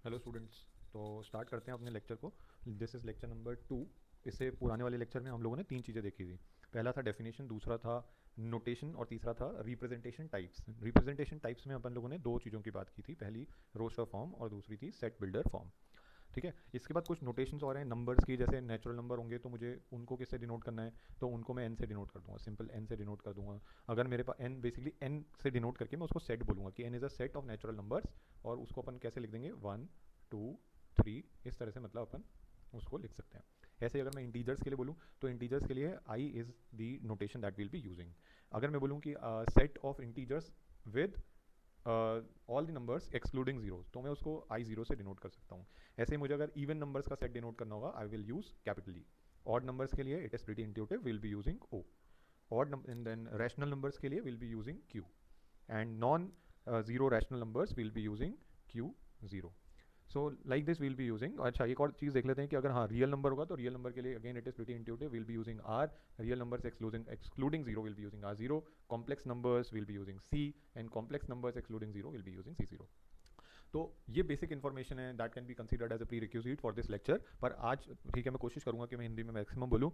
Hello students. तो start करते हैं अपने लेक्चर को। This is lecture number 2। इससे पुराने वाले लेक्चर में हम लोगों ने तीन चीज़ें देखी थी। पहला था डेफिनेशन, दूसरा था नोटेशन और तीसरा था रिप्रेजेंटेशन टाइप्स। रिप्रेजेंटेशन टाइप्स में अपन लोगों ने दो चीज़ों की बात की थी, पहली रोस्टर फॉर्म और दूसरी थी सेट बिल्डर फॉर्म। ठीक है, इसके बाद कुछ नोटेशंस और हैं नंबर्स की। जैसे नेचुरल नंबर होंगे तो मुझे उनको किससे डिनोट करना है, तो उनको मैं एन से डिनोट कर दूंगा, सिंपल एन से डिनोट कर दूंगा। अगर मेरे पास एन, बेसिकली एन से डिनोट करके मैं उसको सेट बोलूँगा कि N is a set of natural numbers, और उसको अपन कैसे लिख देंगे, 1 2 3, इस तरह से मतलब अपन उसको लिख सकते हैं। ऐसे ही अगर मैं इंटीजर्स के लिए बोलूँ तो इंटीजर्स के लिए I is the notation that will be using. अगर मैं बोलूँ कि set of integers with all the numbers excluding zero, तो मैं उसको आई जीरो से डिनोट कर सकता हूँ। ऐसे ही मुझे अगर इवन नंबर्स का सेट डिनोट करना होगा, I will use capital E. Odd numbers के लिए it is pretty intuitive, will be using O. Odd and then rational numbers के लिए will be using Q, and non zero rational numbers will be using Q zero. So like this will be using. अच्छा, एक और चीज़ देख लेते हैं कि अगर हाँ रियल नंबर होगा तो रियल नंबर के लिए again it is pretty intuitive, will be using R. Real numbers excluding zero will be using R zero. Complex numbers will be using C, and complex numbers excluding zero will be using C zero. तो ये basic information है that can be considered as a prerequisite for this lecture. पर आज ठीक है, मैं कोशिश करूंगा कि मैं हिंदी में मैक्सिमम बोलूँ।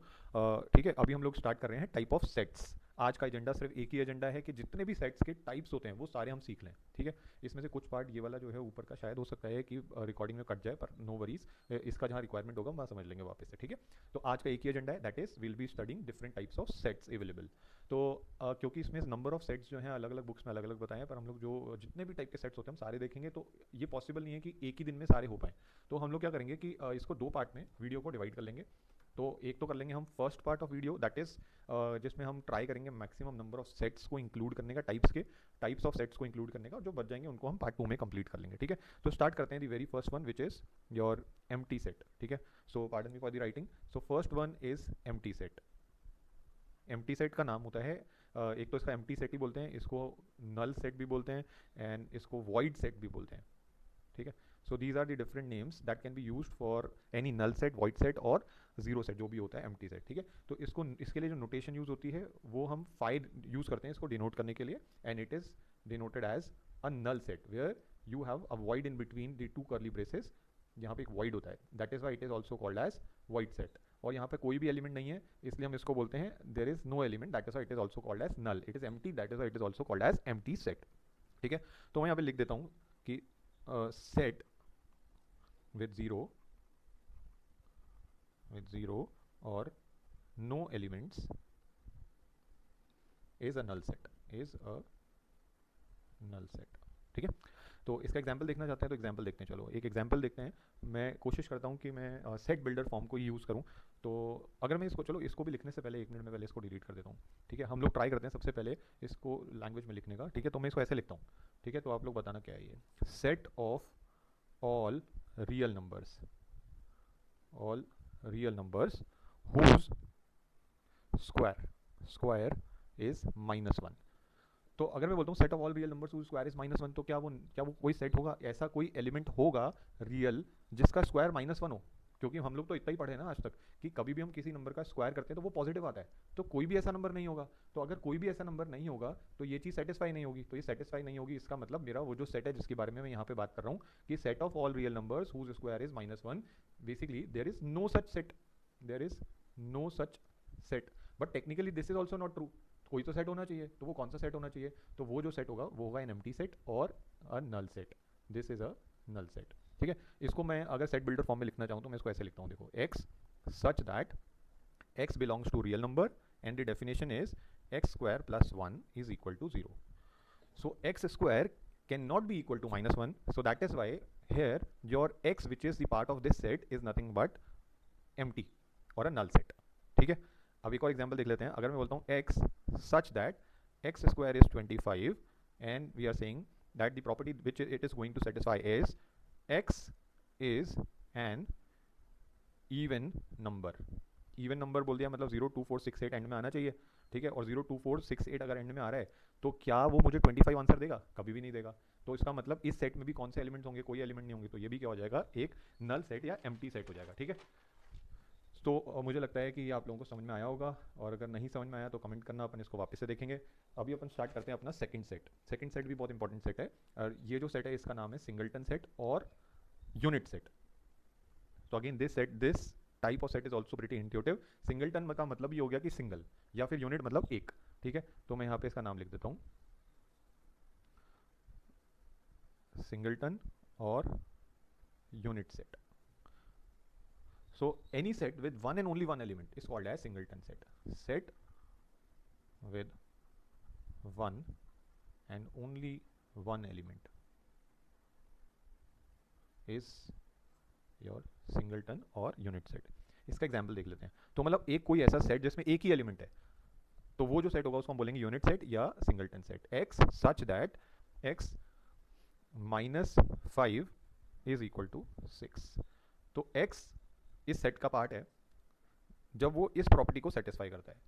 ठीक है, अभी हम लोग स्टार्ट कर रहे हैं टाइप ऑफ सेट्स। आज का एजेंडा सिर्फ एक ही एजेंडा है कि जितने भी सेट्स के टाइप्स होते हैं वो सारे हम सीख लें। ठीक है, इसमें से कुछ पार्ट ये वाला जो है ऊपर का शायद हो सकता है कि रिकॉर्डिंग में कट जाए, पर नो वरीज, इसका जहाँ रिक्वायरमेंट होगा वहाँ समझ लेंगे वापस से। ठीक है, तो आज का एक ही एजेंडा है, that is will be studying different types of sets available. तो क्योंकि इसमें नंबर ऑफ सेट्स जो हैं अलग अलग बुक्स में अलग अलग बताए हैं, पर हम लोग जो जितने भी टाइप के सेट्स होते हैं हम सारे देखेंगे, तो ये पॉसिबल नहीं है कि एक ही दिन में सारे हो पाए। तो हम लोग क्या करेंगे कि इसको दो पार्ट में वीडियो को डिवाइड कर लेंगे। तो एक तो कर लेंगे हम first part of video, that is जिसमें हम ट्राई करेंगे मैक्सिमम नंबर ऑफ सेट्स को इंक्लूड करने का, टाइप्स ऑफ सेट्स को इंक्लूड करने का, और जो बच जाएंगे उनको हम पार्ट 2 में कंप्लीट कर लेंगे। ठीक है, तो स्टार्ट करते हैं the very first one, which is your empty set. ठीक है, so pardon me for the writing. So first one is empty set. Empty set का नाम होता है, एक तो इसका एम्प्टी सेट ही बोलते हैं, इसको नल सेट भी बोलते हैं, एंड इसको वॉइड सेट भी बोलते हैं। ठीक है, so these are the different names that can be used for any null set, void set और जीरो सेट, जो भी होता है एम्प्टी सेट। ठीक है, तो इसको, इसके लिए जो नोटेशन यूज होती है वो हम फाइव यूज करते हैं इसको डिनोट करने के लिए, and it is denoted as a null set where you have a void in between the two curly braces. यहाँ पे एक वॉइड होता है, that is why it is also called as void set. और यहाँ पे कोई भी एलिमेंट नहीं है, इसलिए हम इसको बोलते हैं there is no element, that is why it is also called as null. It is empty, that is why it is also called as empty set. ठीक है, तो मैं यहाँ पे लिख देता हूँ कि set with zero or no elements is a null set, is a null set। ठीक है, तो इसका एग्जाम्पल देखना चाहते हैं तो एग्जाम्पल देखते हैं। चलो एक एग्जाम्पल देखते हैं। मैं कोशिश करता हूँ कि मैं सेट बिल्डर फॉर्म को ही यूज़ करूँ। तो अगर मैं इसको, चलो इसको भी लिखने से पहले, एक मिनट में पहले इसको डिलीट कर देता हूँ। ठीक है, हम लोग ट्राई करते हैं सबसे पहले इसको लैंग्वेज में लिखने का। ठीक है, तो मैं इसको ऐसे लिखता हूँ। ठीक है, तो आप लोग बताना क्या है ये। Set of all real numbers, all real numbers whose square is -1। तो अगर मैं बोलता हूँ set of all real numbers whose square is -1, तो क्या वो कोई सेट होगा, ऐसा कोई एलिमेंट होगा रियल जिसका स्क्वायर -1 हो? क्योंकि हम लोग तो इतना ही पढ़े ना आज तक कि कभी भी हम किसी नंबर का स्क्वायर करते हैं तो वो पॉजिटिव आता है, तो कोई भी ऐसा नंबर नहीं होगा। तो अगर कोई भी ऐसा नंबर नहीं होगा तो ये चीज़ सेटिस्फाई नहीं होगी। तो ये सेटिस्फाई नहीं होगी, इसका मतलब मेरा वो जो सेट है जिसके बारे में मैं यहाँ पे बात कर रहा हूँ कि set of all real numbers whose square is -1, basically there is no such set, there is no such set. But technically this is also not true. कोई तो सेट होना चाहिए, तो वो कौन सा सेट होना चाहिए? तो वो जो सेट होगा वो होगा एन एम्प्टी सेट और a null set. This is a null set. ठीक है, इसको मैं अगर सेट बिल्डर फॉर्म में लिखना चाहूँ तो मैं इसको ऐसे लिखता हूँ, देखो, x such that x belongs to real number, and the definition is x square plus 1 is equal to 0. So x square cannot be equal to -1, so that is why here your x, which is the part of this set, is nothing but empty or a null set। ठीक है, अब एक और example देख लेते हैं। अगर मैं बोलता हूँ x such that x square is 25, and we are saying that the property which it is going to satisfy is x is an even number। Even number बोल दिया मतलब 02468 एंड में आना चाहिए। ठीक है, और 02468 अगर एंड में आ रहा है तो क्या वो मुझे 25 आंसर देगा? कभी भी नहीं देगा। तो इसका मतलब इस सेट में भी कौन से एलिमेंट्स होंगे? कोई एलिमेंट नहीं होंगे, तो ये भी क्या हो जाएगा, एक नल सेट या एम्प्टी सेट हो जाएगा। ठीक है, तो मुझे लगता है कि ये आप लोगों को समझ में आया होगा, और अगर नहीं समझ में आया तो कमेंट करना, अपन इसको वापस से देखेंगे। अभी अपन स्टार्ट करते हैं अपना सेकंड सेट। सेकंड सेट भी बहुत इंपॉर्टेंट सेट है, और ये जो सेट है इसका नाम है सिंगलटन सेट और यूनिट सेट. तो again this type of set is also pretty intuitive. Singleton का मतलब ये हो गया कि सिंगल, या फिर यूनिट मतलब एक. ठीक है, तो मैं यहाँ पे इसका नाम लिख देता हूँ सिंगलटन और unit set. So any set with one and only one element is called as singleton set. Set with one and only one element is your singleton और unit set. इसका एग्जाम्पल देख लेते हैं. तो मतलब एक कोई ऐसा सेट जिसमें एक ही एलिमेंट है, तो वो जो सेट होगा उसको हम बोलेंगे यूनिट सेट या singleton set. X such that X minus 5 is equal to 6. तो एक्स इस सेट का पार्ट है जब वो इस प्रॉपर्टी को सेटिस्फाई करता है.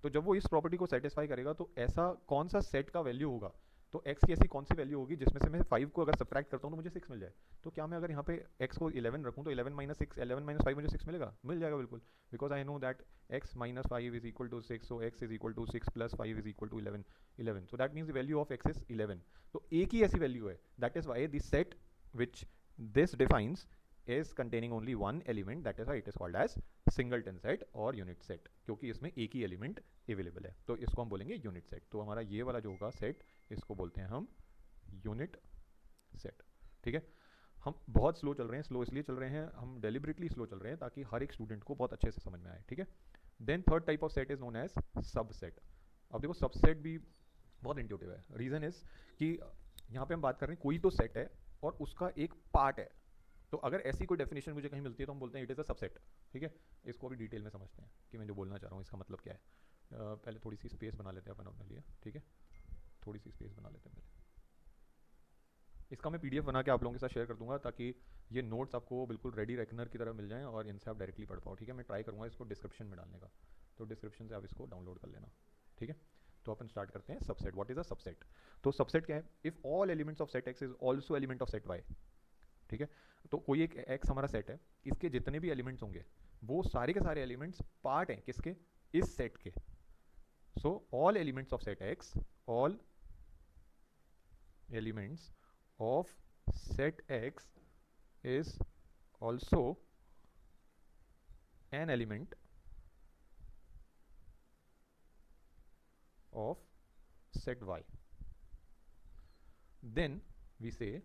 तो जब वो इस प्रॉपर्टी को सेटिस्फाई करेगा तो ऐसा कौन सा सेट का वैल्यू होगा, तो x की ऐसी कौन सी वैल्यू होगी जिसमें से मैं 5 को अगर सब्ट्रैक्ट करता हूँ तो मुझे 6 मिल जाए. तो क्या मैं अगर यहाँ पे x को 11 रखूँ तो 11 माइनस 6, 11 माइनस 5 मुझे 6 मिलेगा? मिल जाएगा बिल्कुल, because I know that x minus 5 is equal to 6. So x is equal to 6 plus 5 is equal to 11. So that means the value of x is 11. तो एक ही ऐसी वैल्यू है. That is why this set which this defines is containing only one element, that is why it is called as singleton set और unit set, क्योंकि इसमें एक ही element available है. तो इसको हम बोलेंगे यूनिट सेट. तो हमारा ये वाला जो होगा सेट, इसको बोलते हैं हम यूनिट सेट. ठीक है, हम बहुत स्लो चल रहे हैं. स्लो इसलिए चल रहे हैं, हम डेलिबरेटली स्लो चल रहे हैं ताकि हर एक स्टूडेंट को बहुत अच्छे से समझ में आए. ठीक है, then third type of set is known as subset. अब देखो सबसेट भी बहुत इंट्यूटिव है. रीजन इज कि यहाँ पे हम बात कर रहे हैं कोई तो सेट है और उसका एक पार्ट है. तो अगर ऐसी कोई डेफिनेशन मुझे कहीं मिलती है तो हम बोलते हैं इट इज़ अ सबसेट. ठीक है, इसको अभी डिटेल में समझते हैं कि मैं जो बोलना चाह रहा हूँ इसका मतलब क्या है. पहले थोड़ी सी स्पेस बना लेते हैं अपन अपने लिए. ठीक है, थोड़ी सी स्पेस बना लेते हैं पहले. इसका मैं पीडीएफ बना के आप लोगों के साथ शेयर कर दूंगा ताकि ये नोट्स आपको बिल्कुल रेडी रेकनर की तरह मिल जाएं और इनसे आप डायरेक्टली पढ़ पाओ. ठीक है, मैं ट्राई करूँगा इसको डिस्क्रिप्शन में डालने का, तो डिस्क्रिप्शन से आप इसको डाउनलोड कर लेना. ठीक है, तो अपन स्टार्ट करते हैं. Subset, what is a subset? तो सबसेट क्या है? If all elements of set X is also element of set Y. ठीक है, तो कोई एक एक्स हमारा सेट है, इसके जितने भी एलिमेंट्स होंगे वो सारे के सारे एलिमेंट्स पार्ट हैं किसके? इस सेट के. So all elements of set X, all elements of set X is also an element of set Y. Then we say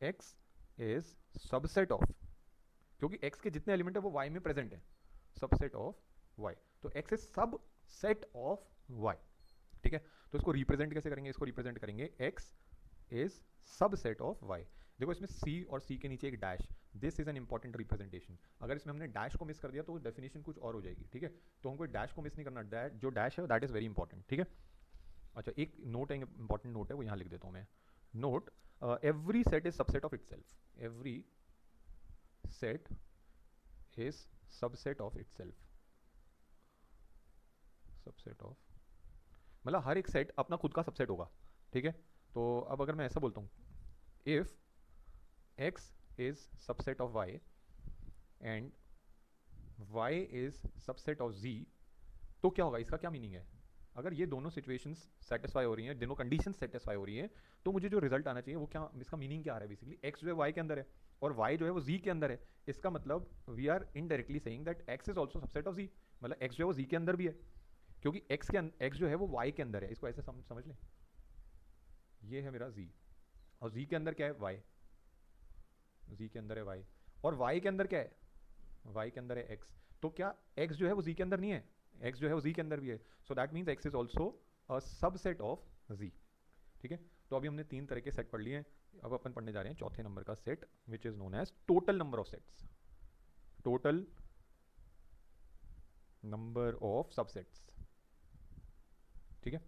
x is subset of, क्योंकि x के जितने एलिमेंट है वो y में प्रेजेंट है, सबसेट ऑफ y. तो x is सब set of y. ठीक है, तो इसको रिप्रेजेंट कैसे करेंगे? इसको रिप्रेजेंट करेंगे x is subset of y. देखो इसमें c और c के नीचे एक dash, this is an important representation. अगर इसमें हमने डैश को मिस कर दिया तो डेफिनेशन कुछ और हो जाएगी. ठीक है, तो हमको डैश को मिस नहीं करना. जो डैश है दैट इज वेरी इंपॉर्टेंट. ठीक है, अच्छा एक नोट है, इंपॉर्टेंट नोट है, वो यहाँ लिख देता हूँ मैं. Note, every set is subset of itself. Every set is subset of itself. Subset of, मतलब हर एक सेट अपना खुद का सबसेट होगा. ठीक है, तो अब अगर मैं ऐसा बोलता हूँ, if x is subset of y and y is subset of z, तो क्या होगा? इसका क्या मीनिंग है? अगर ये दोनों सिचुएशंस सेटिस्फाई हो रही हैं, दोनों कंडीशंस सेटिस्फाई हो रही हैं, तो मुझे जो रिजल्ट आना चाहिए वो क्या, इसका मीनिंग क्या आ रहा है? बेसिकली x जो है y के अंदर है और y जो है वो z के अंदर है. इसका मतलब we are indirectly saying that x is also subset of z. मतलब x जो है वो z के अंदर भी है, क्योंकि x जो है वो y के अंदर है. इसको ऐसे समझ लें, ये है मेरा z और z के अंदर क्या है? y. z के अंदर है y और y के अंदर क्या है? y के अंदर है x. तो क्या x जो है वो z के अंदर नहीं है? x जो है वो z के अंदर भी है. सो that means x is also a subset of z. ठीक है, तो अभी हमने 3 तरह के सेट पढ़ लिए हैं. अब अपन पढ़ने जा रहे हैं चौथे नंबर का set which is known as total number of sets. Total number of subsets. ठीक है,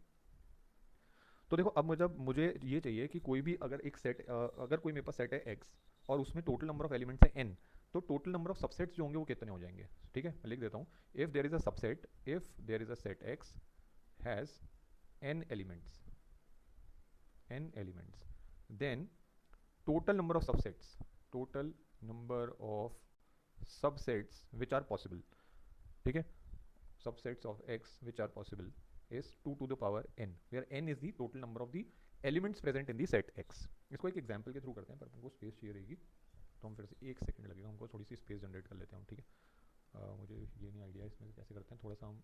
तो देखो अब मुझे ये चाहिए कि कोई भी अगर एक सेट, अगर कोई मेरे पास सेट है x और उसमें टोटल नंबर ऑफ एलिमेंट्स है n, तो टोटल नंबर ऑफ सबसेट्स जो होंगे वो कितने हो जाएंगे? ठीक है, मैं लिख देता हूँ. If there is a subset, if there is a set x has n elements, then total number of subsets, total number of subsets which are possible. ठीक है, subsets of x which are possible is 2 to the power n, where n is the total number of the elements present in the set x. इसको एक example के through करते हैं, पर हमको space चाहिए रहेगी. तो हम फिर से 1 सेकंड लगेगा हमको, थोड़ी सी स्पेस जनरेट कर लेते हैं हम, ठीक है। मुझे ये नहीं आइडिया इसमें कैसे करते हैं, थोड़ा सा हम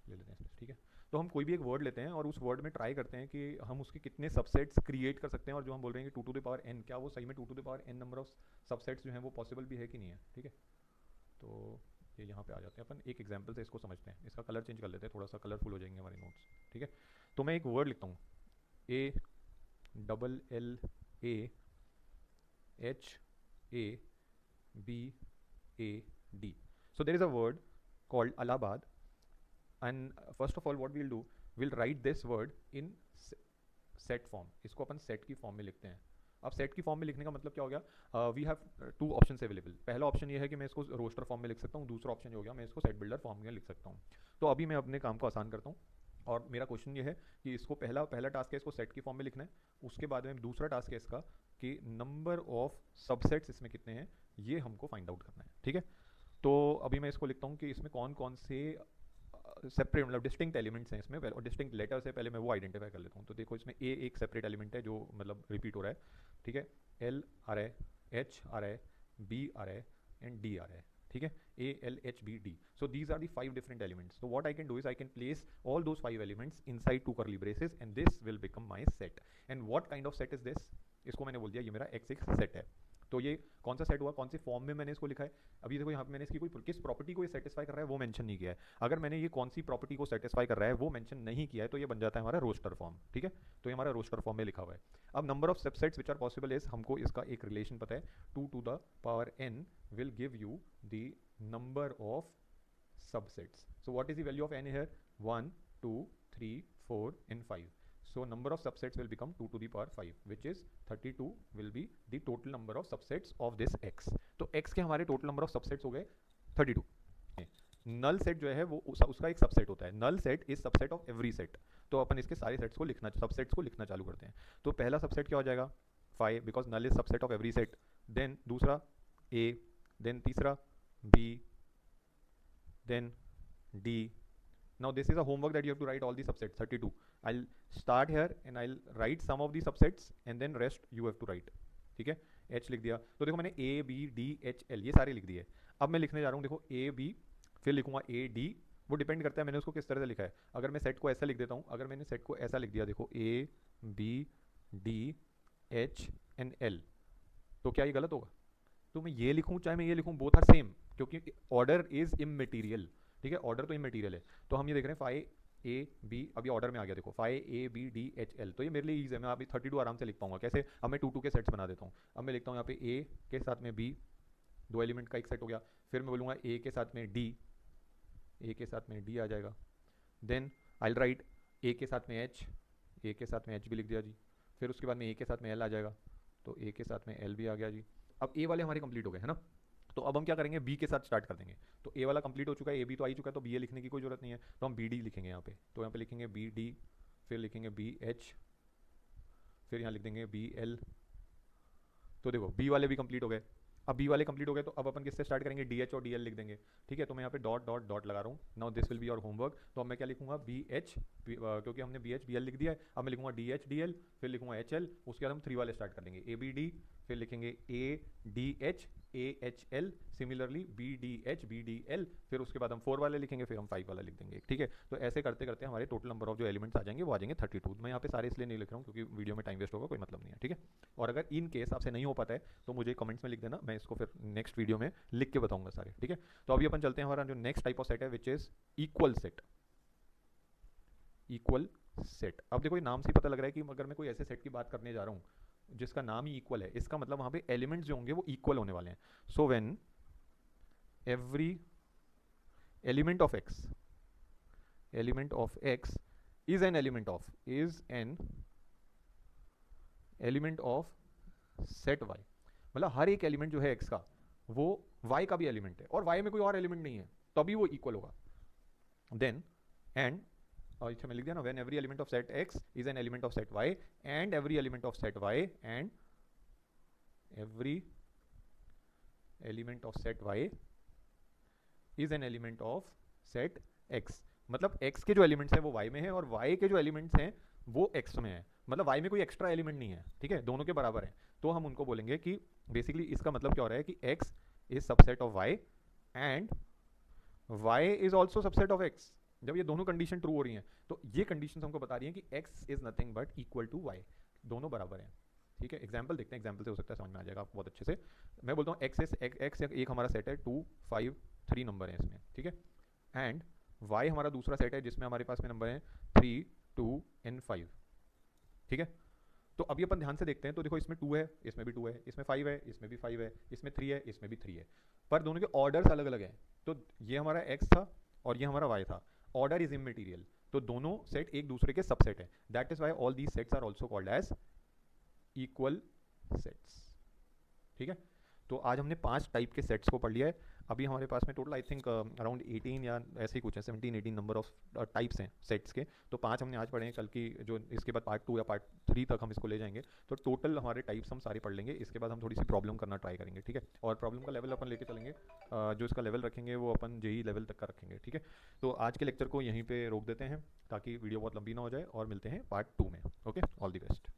ले लेते हैं स्पेस, ठीक है। तो हम कोई भी एक वर्ड लेते हैं और उस वर्ड में ट्राई करते हैं कि हम उसके कितने सबसेट्स क्रिएट कर सकते हैं, और जो हम बोल रहे हैं कि 2 टू द पावर n, क्या वो सही में 2 to the power n number of subsets जो हैं वो पॉसिबल भी है कि नहीं है, ठीक है। तो ये यहाँ पे आ जाते हैं अपन, एक एग्जांपल से इसको समझते हैं। इसका कलर चेंज कर लेते हैं, थोड़ा सा कलरफुल हो जाएंगे हमारे नोट्स, ठीक है। तो मैं एक वर्ड लिखता हूँ, ALLAHABAD. So there is a word called Allahabad, and first of all what we'll do, we'll write this word in set form. इसको अपन set की फॉर्म में लिखते हैं। अब सेट की फॉर्म में लिखने का मतलब क्या हो गया, वी हैव 2 ऑप्शंस अवेलेबल। पहला ऑप्शन ये है कि मैं इसको रोस्टर फॉर्म में लिख सकता हूँ, दूसरा ऑप्शन हो गया मैं इसको सेट बिल्डर फॉर्म में लिख सकता हूँ। तो अभी मैं अपने काम को आसान करता हूँ, और मेरा क्वेश्चन ये है कि इसको पहला टास्क है इसको सेट की फॉर्म में लिखना है। उसके बाद में दूसरा टास्क है इसका कि नंबर ऑफ सबसेट्स इसमें कितने हैं ये हमको फाइंड आउट करना है, ठीक है। तो अभी मैं इसको लिखता हूँ कि इसमें कौन कौन से सेपरेट मतलब डिस्टिंक्ट एलिमेंट्स हैं इसमें, और डिस्टिंक्ट लेटर्स है, पहले मैं वो आइडेंटिफाई कर लेता हूँ। तो देखो इसमें ए एक सेपरेट एलिमेंट है जो मतलब रिपीट हो रहा है, ठीक है। एल आ रहा है, एच आ रहा है, बी आ रहा है एंड डी आ रहा है, ठीक है। A L H B D. So these are the 5 different elements. So what I can do is I can place all those 5 elements inside 2 curly braces and this will become my set. And what kind of set is this? इसको मैंने बोल दिया ये मेरा x set है। तो ये कौन सा सेट हुआ, कौन से फॉर्म में मैंने इसको लिखा है। अभी देखो यहाँ पे मैंने इसकी कोई किस प्रॉपर्टी को ये सेटिस्फाई कर रहा है वो मेंशन नहीं किया है। अगर मैंने ये कौन सी प्रॉपर्टी को सेटिस्फाई कर रहा है वो मेंशन नहीं किया है तो ये बन जाता है हमारा रोस्टर फॉर्म, ठीक है। तो ये हमारा रोस्टर फॉर्म में लिखा हुआ है। अब number of subsets which are possible is, हमको इसका एक रिलेशन पता है, 2 to the power n will give you the number of subsets. So what is the value of n here? 1 2 3 4 and 5. So number of subsets will become 2 to the power 5, which is 32 will be the total number of subsets of this x. तो x के हमारे total number of subsets हो गए 32। Null set जो है वो उसका एक सबसेट होता है। Null set is subset of every set. तो अपन इसके सारे सेट्स को लिखना, सबसेट्स को लिखना चालू करते हैं। तो पहला सबसेट क्या हो जाएगा 5, because null is subset of every set. Then दूसरा a, देन तीसरा b, then d. Now this is a homework that you have to write all the subsets 32. I'll start here and I'll write some of the subsets and then rest you have to write, ठीक है। h लिख दिया, तो देखो मैंने a b d h l ये सारे लिख दिए। अब मैं लिखने जा रहा हूँ, देखो a b फिर लिखूंगा a d, वो डिपेंड करता है मैंने उसको किस तरह से लिखा है। अगर मैं सेट को ऐसा लिख देता हूँ, अगर मैंने सेट को ऐसा लिख दिया देखो a b d h and l, तो क्या ये गलत होगा? तो मैं ये लिखूं चाहे मैं ये लिखूं, बोथ आर सेम, क्योंकि ऑर्डर इज इमटेरियल, ठीक है। ऑर्डर तो इमटेरियल है। तो हम ये देख रहे हैं 5 a b, अभी ऑर्डर में आ गया देखो 5 a b d h l, तो ये मेरे लिए ईजी है, मैं अभी 32 आराम से लिख पाऊंगा। कैसे? अब मैं 2 2 के सेट्स बना देता हूँ। अब मैं लिखता हूँ यहाँ पे a के साथ में b, 2 एलिमेंट का एक सेट हो गया। फिर मैं बोलूँगा a के साथ में d, a के साथ में d आ जाएगा। देन आई राइट a के साथ में h, a के साथ में h भी लिख दिया जी। फिर उसके बाद में a के साथ में l आ जाएगा, तो a के साथ में l भी आ गया जी। अब a वाले हमारे कंप्लीट हो गए है ना। तो अब हम क्या करेंगे, b के साथ स्टार्ट कर देंगे। तो a वाला कंप्लीट हो चुका है, a b तो आ ही चुका है, तो b a लिखने की कोई जरूरत नहीं है। तो हम b d लिखेंगे यहाँ पे। तो यहाँ पे लिखेंगे b d, फिर लिखेंगे b h, फिर यहाँ लिख देंगे b l। तो देखो b वाले भी कंप्लीट हो गए। अब b वाले कंप्लीट हो गए तो अब अपन किससे स्टार्ट करेंगे, डी एच और डी एल लिख देंगे, ठीक है। तो मैं यहाँ पे डॉट डॉट डॉट लगा रहा हूँ। Now this will be your homework. तो अब मैं क्या लिखूंगा, बी एच, क्योंकि हमने बी एच बी एल लिख दिया है। अब मैं लिखूंगा डी एच डी एल, फिर लिखूंगा एच एल। उसके बाद हम 3 वाले स्टार्ट कर देंगे, ए बी डी, फिर लिखेंगे A D H A H L, similarly B D H B D L, फिर उसके बाद हम 4 वाले लिखेंगे, फिर हम 5 वाला लिख देंगे, ठीक है। तो ऐसे करते करते हमारे टोटल नंबर ऑफ जो एलिमेंट्स आ जाएंगे वो आ जाएंगे 32। मैं यहाँ पे सारे इसलिए नहीं लिख रहा हूँ क्योंकि वीडियो में टाइम वेस्ट होगा, कोई मतलब नहीं है, ठीक है। और अगर इन केस आपसे नहीं हो पाता है तो मुझे कमेंट्स में लिख देना, मैं इसको फिर नेक्स्ट वीडियो में लिख के बताऊंगा सारे, ठीक है। तो अभी अपन चलते हैं हमारा जो नेक्स्ट टाइप ऑफ सेट है, which is equal set. Equal set, अब देखो ये नाम से पता लग रहा है कि अगर मैं कोई ऐसे सेट की बात करने जा रहा हूँ जिसका नाम ही इक्वल है, इसका मतलब वहां पे एलिमेंट्स जो होंगे वो इक्वल होने वाले हैं। So when every element of x, element of x is an element of, is an element of set y, मतलब हर एक एलिमेंट जो है x का वो y का भी एलिमेंट है और y में कोई और एलिमेंट नहीं है, तभी वो इक्वल होगा। देन एंड, और इसे मैं लिख दिया ना, when every element of set x is an element of set y and every element of set y and every element of set y is an element of set x, मतलब x के जो elements हैं वो y में है और y के जो एलिमेंट्स हैं वो x में है, मतलब y में कोई एक्स्ट्रा एलिमेंट नहीं है, ठीक है, दोनों के बराबर है, तो हम उनको बोलेंगे कि बेसिकली इसका मतलब क्या हो रहा है कि x is subset of y and y is also subset of x। जब ये दोनों कंडीशन ट्रू हो रही हैं तो ये कंडीशन हमको बता रही हैं कि x is nothing but equal to y, दोनों बराबर हैं, ठीक है। एग्जाम्पल देखते हैं, एग्जाम्पल से हो सकता है समझ में आ जाएगा आपको बहुत अच्छे से। मैं बोलता हूँ x एक हमारा सेट है 2 5 3 नंबर है इसमें, ठीक है, एंड y हमारा दूसरा सेट है जिसमें हमारे पास में नंबर है 3 2 एंड 5, ठीक है। तो अभी अपन ध्यान से देखते हैं, तो देखो इसमें 2 है, इसमें भी 2 है, इसमें 5 है, इसमें भी 5 है, इसमें 3 है, इसमें भी 3 है, पर दोनों के ऑर्डर्स अलग अलग हैं। तो ये हमारा x था और ये हमारा y था, ऑर्डर इज इमटेरियल, तो दोनों सेट एक दूसरे के सबसेट है, that is why all these sets are also called as equal sets, ठीक है। तो आज हमने 5 टाइप के सेट्स को पढ़ लिया है। अभी हमारे पास में टोटल आई थिंक अराउंड 18 या ऐसे ही कुछ है, 17-18 नंबर ऑफ टाइप्स हैं सेट्स के। तो 5 हमने आज पढ़े हैं, कल की जो इसके बाद पार्ट 2 या पार्ट 3 तक हम इसको ले जाएंगे, तो टोटल हमारे टाइप्स हम सारे पढ़ लेंगे। इसके बाद हम थोड़ी सी प्रॉब्लम करना ट्राई करेंगे, ठीक है, और प्रॉब्लम का लेवल अपन लेके चलेंगे, जो इसका लेवल रखेंगे वो अपन जेई लेवल तक का रखेंगे, ठीक है। तो आज के लेक्चर को यहीं पर रोक देते हैं ताकि वीडियो बहुत लंबी ना हो जाए, और मिलते हैं पार्ट 2 में। Okay, all the best.